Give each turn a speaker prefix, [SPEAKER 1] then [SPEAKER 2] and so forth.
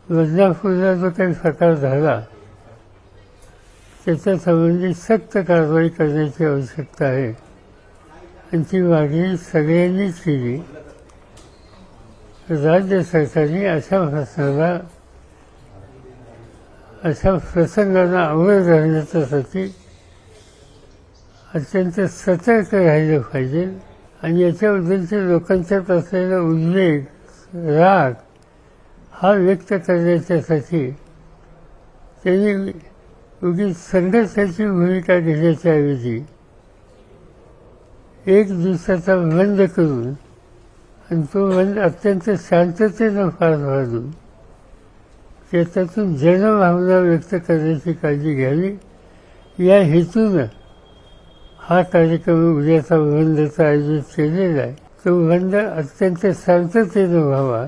[SPEAKER 1] बदलापूरला जो काही प्रकार झाला त्याच्या संबंधी सक्त कारवाई करण्याची आवश्यकता आहे आणि ती मागणी सगळ्यांनीच केली. राज्य सरकारने अशा प्रसंगांना आवर घालण्यासाठी अत्यंत सतर्क राहिलं पाहिजे आणि याच्याबद्दलचे लोकांच्यात असलेला उद्वेग, राग हा व्यक्त करण्याच्यासाठी त्यांनी उगीच संघर्षाची भूमिका घेण्याच्या ऐवजी एक दिवसाचा बंद करून आणि तो बंद अत्यंत शांततेनं पार पाडून त्याच्यातून जनभावना व्यक्त करण्याची काळजी घ्यावी. या हेतूनं हा कार्यक्रम उद्याचा बंदचं आयोजित केलेला आहे. तो बंद अत्यंत शांततेनं व्हावा